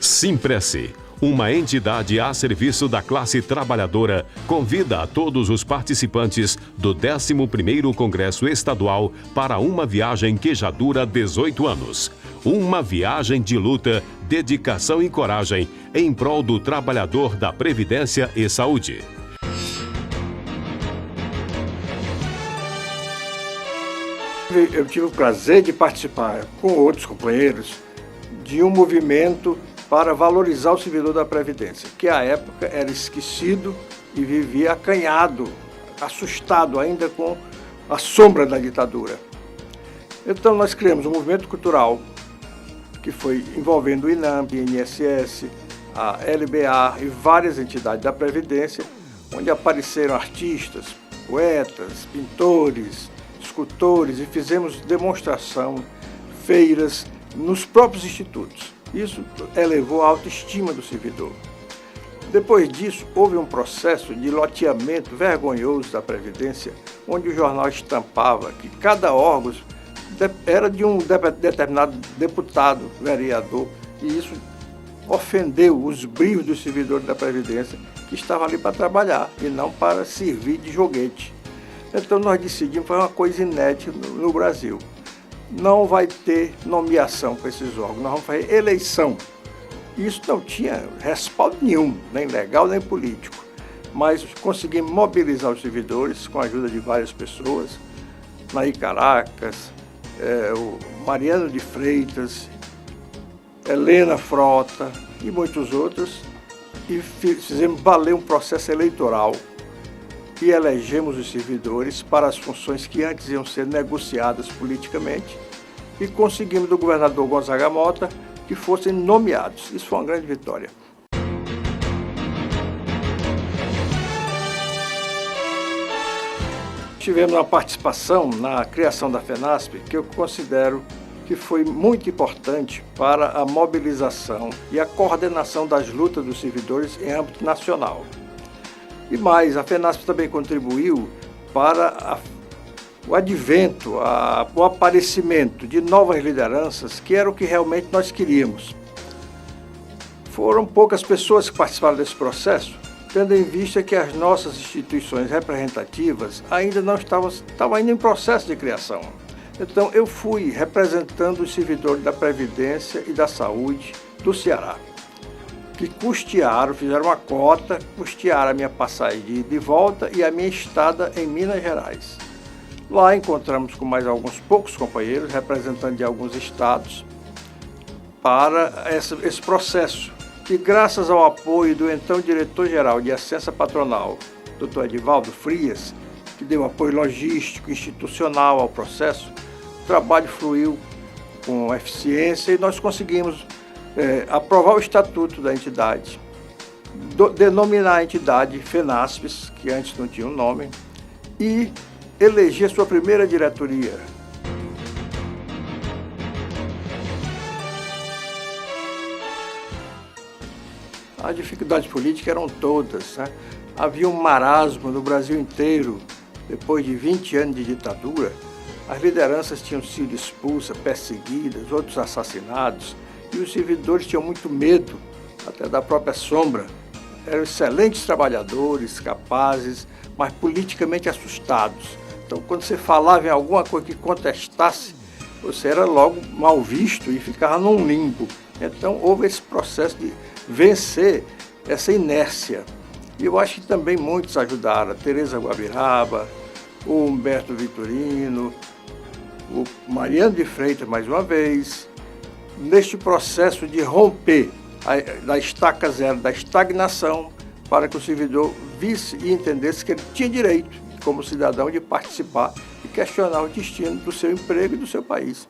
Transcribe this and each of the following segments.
Simprece, uma entidade a serviço da classe trabalhadora, convida a todos os participantes do 11º Congresso Estadual para uma viagem que já dura 18 anos. Uma viagem de luta, dedicação e coragem em prol do trabalhador da Previdência e Saúde. Eu tive o prazer de participar com outros companheiros de um movimento para valorizar o servidor da Previdência, que à época era esquecido e vivia acanhado, assustado ainda com a sombra da ditadura. Então nós criamos um movimento cultural que foi envolvendo o INAMP, o INSS, a LBA e várias entidades da Previdência, onde apareceram artistas, poetas, pintores, escultores e fizemos demonstração, feiras nos próprios institutos. Isso elevou a autoestima do servidor. Depois disso, houve um processo de loteamento vergonhoso da Previdência, onde o jornal estampava que cada órgão era de um determinado deputado, vereador, e isso ofendeu os brilhos dos servidores da Previdência, que estavam ali para trabalhar e não para servir de joguete. Então nós decidimos fazer uma coisa inédita no Brasil. Não vai ter nomeação para esses órgãos, nós vamos fazer eleição. Isso não tinha respaldo nenhum, nem legal nem político, mas conseguimos mobilizar os servidores com a ajuda de várias pessoas, Nair Caracas, o Mariano de Freitas, Helena Frota e muitos outros, e fizemos valer um processo eleitoral e elegemos os servidores para as funções que antes iam ser negociadas politicamente e conseguimos do governador Gonzaga Mota que fossem nomeados. Isso foi uma grande vitória. Tivemos uma participação na criação da FENASP que eu considero que foi muito importante para a mobilização e a coordenação das lutas dos servidores em âmbito nacional. E mais, a FENASP também contribuiu para o advento, o aparecimento de novas lideranças, que era o que realmente nós queríamos. Foram poucas pessoas que participaram desse processo, tendo em vista que as nossas instituições representativas ainda não estavam ainda em processo de criação. Então eu fui representando os servidores da Previdência e da Saúde do Ceará, que custearam, fizeram uma cota, custearam a minha passagem de ida e volta e a minha estada em Minas Gerais. Lá encontramos com mais alguns poucos companheiros, representantes de alguns estados, para esse processo, que graças ao apoio do então diretor-geral de Assistência Patronal, Dr. Edivaldo Frias, que deu apoio logístico, institucional ao processo, o trabalho fluiu com eficiência e nós conseguimos aprovar o estatuto da entidade, denominar a entidade FENASPES, que antes não tinha um nome, e eleger sua primeira diretoria. As dificuldades políticas eram todas, né? Havia um marasmo no Brasil inteiro. Depois de 20 anos de ditadura, as lideranças tinham sido expulsas, perseguidas, outros assassinados, e os servidores tinham muito medo, até da própria sombra. Eram excelentes trabalhadores, capazes, mas politicamente assustados. Então, quando você falava em alguma coisa que contestasse, você era logo mal visto e ficava num limbo. Então, houve esse processo de vencer essa inércia. E eu acho que também muitos ajudaram. A Tereza Guabiraba, o Humberto Vitorino, o Mariano de Freitas, mais uma vez, neste processo de romper da estaca zero, da estagnação, para que o servidor visse e entendesse que ele tinha direito, como cidadão, de participar e questionar o destino do seu emprego e do seu país.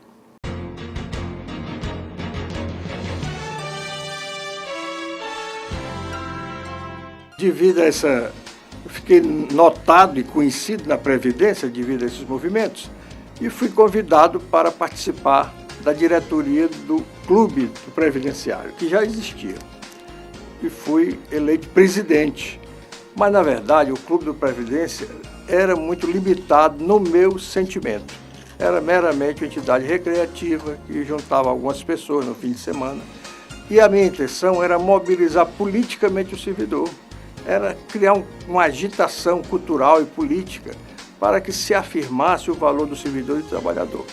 Devido a eu fiquei notado e conhecido na Previdência devido a esses movimentos e fui convidado para participar da diretoria do Clube do Previdenciário, que já existia. E fui eleito presidente. Mas, na verdade, o Clube do Previdência era muito limitado no meu sentimento. Era meramente uma entidade recreativa que juntava algumas pessoas no fim de semana E a minha intenção era mobilizar politicamente o servidor, era criar uma agitação cultural e política para que se afirmasse o valor do servidor e do trabalhador.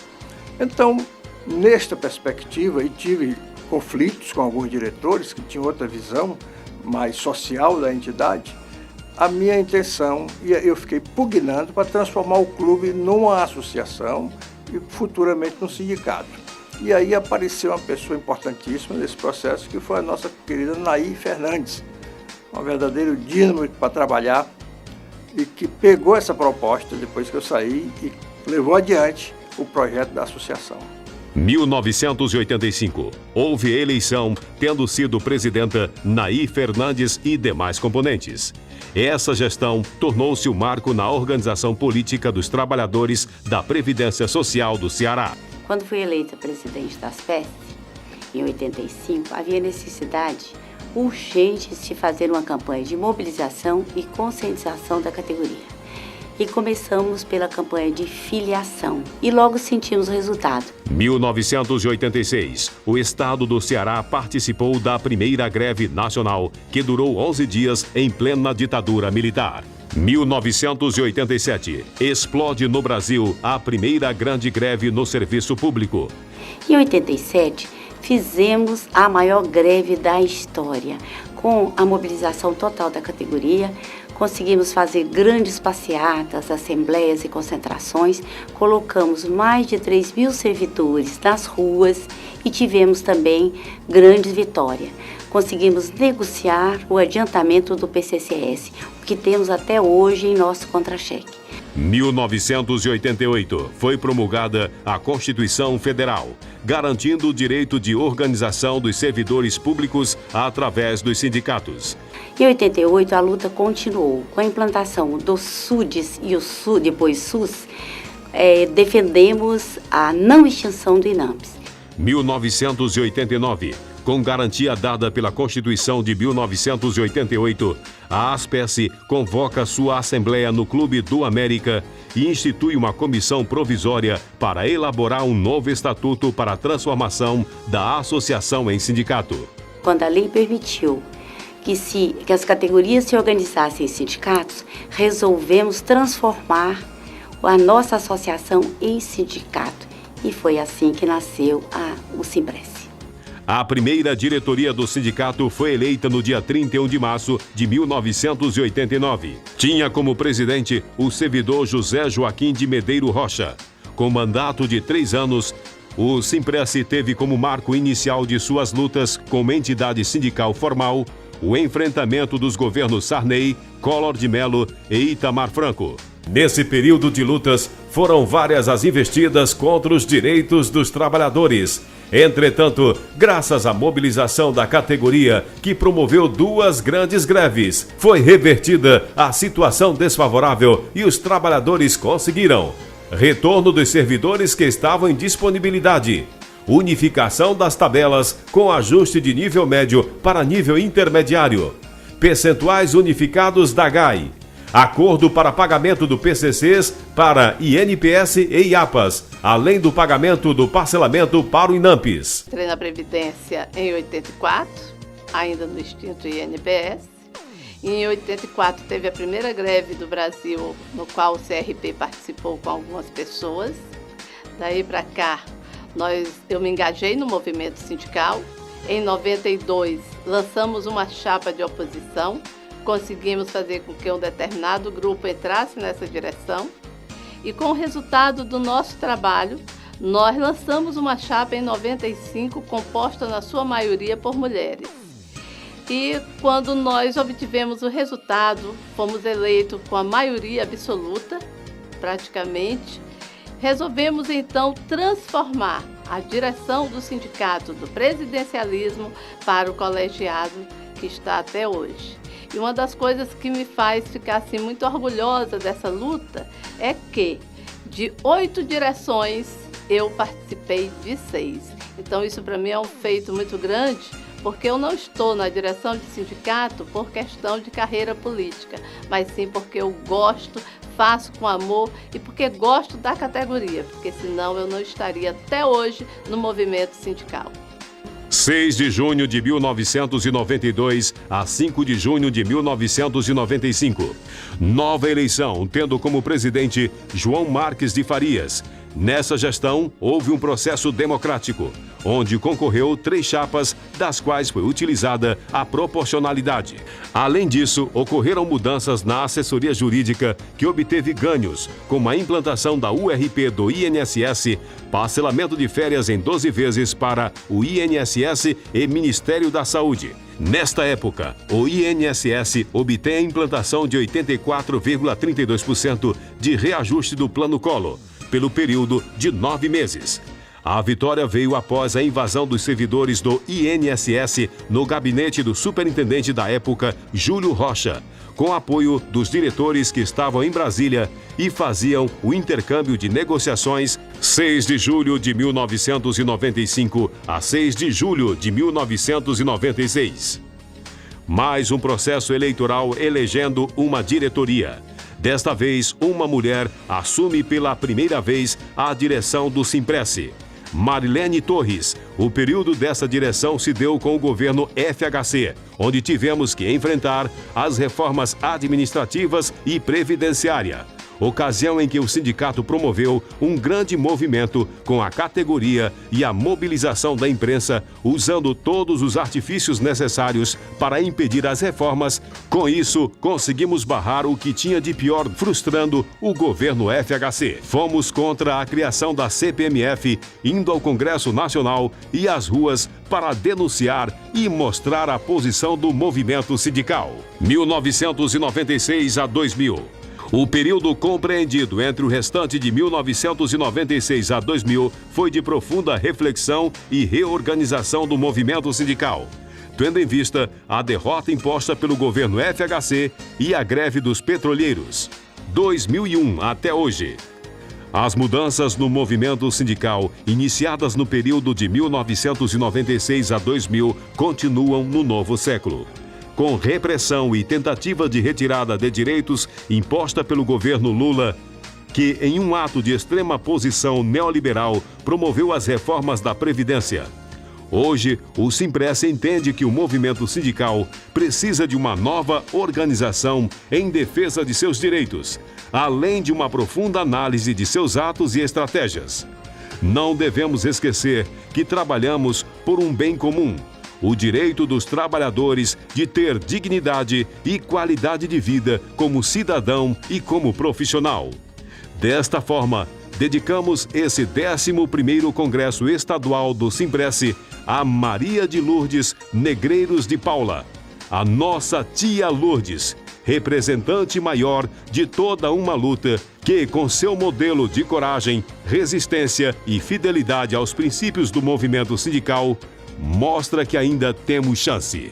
Então, nesta perspectiva, e tive conflitos com alguns diretores que tinham outra visão mais social da entidade, a minha intenção, e eu fiquei pugnando para transformar o clube numa associação e futuramente num sindicato. E aí apareceu uma pessoa importantíssima nesse processo, que foi a nossa querida Nair Fernandes, um verdadeiro dínamo para trabalhar, e que pegou essa proposta depois que eu saí e levou adiante o projeto da associação. 1985. Houve eleição, tendo sido presidenta Nair Fernandes e demais componentes. Essa gestão tornou-se o marco na organização política dos trabalhadores da Previdência Social do Ceará. Quando fui eleita presidente da ASPES, em 85, havia necessidade urgente de fazer uma campanha de mobilização e conscientização da categoria. E começamos pela campanha de filiação e logo sentimos o resultado. 1986, o estado do Ceará participou da primeira greve nacional, que durou 11 dias em plena ditadura militar. 1987, explode no Brasil a primeira grande greve no serviço público. Em 87, fizemos a maior greve da história, com a mobilização total da categoria. Conseguimos fazer grandes passeatas, assembleias e concentrações, colocamos mais de 3.000 servidores nas ruas e tivemos também grande vitória. Conseguimos negociar o adiantamento do PCCS, o que temos até hoje em nosso contra-cheque. 1988, foi promulgada a Constituição Federal, garantindo o direito de organização dos servidores públicos através dos sindicatos. Em 88, a luta continuou com a implantação do SUDES e depois SUS. Defendemos a não extinção do INAMPS. 1989, com garantia dada pela Constituição de 1988, a ASPES convoca sua Assembleia no Clube do América e institui uma comissão provisória para elaborar um novo estatuto para a transformação da associação em sindicato. Quando a lei permitiu que as categorias se organizassem em sindicatos, resolvemos transformar a nossa associação em sindicato. E foi assim que nasceu o Simpress. A primeira diretoria do sindicato foi eleita no dia 31 de março de 1989. Tinha como presidente o servidor José Joaquim de Medeiro Rocha. Com mandato de 3 anos, o Simpress teve como marco inicial de suas lutas como entidade sindical formal o enfrentamento dos governos Sarney, Collor de Mello e Itamar Franco. Nesse período de lutas, foram várias as investidas contra os direitos dos trabalhadores. Entretanto, graças à mobilização da categoria, que promoveu 2 grandes greves, foi revertida a situação desfavorável e os trabalhadores conseguiram retorno dos servidores que estavam em disponibilidade, unificação das tabelas com ajuste de nível médio para nível intermediário, percentuais unificados da GAI, acordo para pagamento do PCCs para INPS e IAPAS, além do pagamento do parcelamento para o INAMPS. Entrei na Previdência em 84, ainda no extinto INPS. Em 84 teve a primeira greve do Brasil, no qual o CRP participou com algumas pessoas. Daí para cá, eu me engajei no movimento sindical. Em 92, lançamos uma chapa de oposição. Conseguimos fazer com que um determinado grupo entrasse nessa direção. E com o resultado do nosso trabalho, nós lançamos uma chapa em 95, composta na sua maioria por mulheres. E quando nós obtivemos o resultado, fomos eleitos com a maioria absoluta, praticamente, resolvemos então transformar a direção do sindicato do presidencialismo para o colegiado que está até hoje. E uma das coisas que me faz ficar assim, muito orgulhosa dessa luta é que de 8 direções eu participei de 6. Então isso para mim é um feito muito grande, porque eu não estou na direção de sindicato por questão de carreira política, mas sim porque eu gosto, faço com amor e porque gosto da categoria, porque senão eu não estaria até hoje no movimento sindical. 6 de junho de 1992 a 5 de junho de 1995. Nova eleição, tendo como presidente João Marques de Farias. Nessa gestão, houve um processo democrático, onde concorreu 3 chapas, das quais foi utilizada a proporcionalidade. Além disso, ocorreram mudanças na assessoria jurídica, que obteve ganhos, como a implantação da URP do INSS, parcelamento de férias em 12 vezes para o INSS e Ministério da Saúde. Nesta época, o INSS obtém a implantação de 84,32% de reajuste do Plano Collor, pelo período de 9 meses. A vitória veio após a invasão dos servidores do INSS no gabinete do superintendente da época, Júlio Rocha, com apoio dos diretores que estavam em Brasília e faziam o intercâmbio de negociações. 6 de julho de 1995 a 6 de julho de 1996. Mais um processo eleitoral elegendo uma diretoria. Desta vez, uma mulher assume pela primeira vez a direção do Simpresse. Marilene Torres. O período dessa direção se deu com o governo FHC, onde tivemos que enfrentar as reformas administrativas e previdenciária. Ocasião em que o sindicato promoveu um grande movimento com a categoria e a mobilização da imprensa, usando todos os artifícios necessários para impedir as reformas. Com isso, conseguimos barrar o que tinha de pior, frustrando o governo FHC. Fomos contra a criação da CPMF, indo ao Congresso Nacional e às ruas para denunciar e mostrar a posição do movimento sindical. 1996 a 2000. O período compreendido entre o restante de 1996 a 2000 foi de profunda reflexão e reorganização do movimento sindical, tendo em vista a derrota imposta pelo governo FHC e a greve dos petroleiros. 2001 até hoje. As mudanças no movimento sindical, iniciadas no período de 1996 a 2000, continuam no novo século. Com repressão e tentativa de retirada de direitos imposta pelo governo Lula, que, em um ato de extrema posição neoliberal, promoveu as reformas da Previdência. Hoje, o Simpresse entende que o movimento sindical precisa de uma nova organização em defesa de seus direitos, além de uma profunda análise de seus atos e estratégias. Não devemos esquecer que trabalhamos por um bem comum: o direito dos trabalhadores de ter dignidade e qualidade de vida como cidadão e como profissional. Desta forma, dedicamos esse 11º Congresso Estadual do Simpresse a Maria de Lourdes Negreiros de Paula, a nossa tia Lourdes, representante maior de toda uma luta que, com seu modelo de coragem, resistência e fidelidade aos princípios do movimento sindical, mostra que ainda temos chance.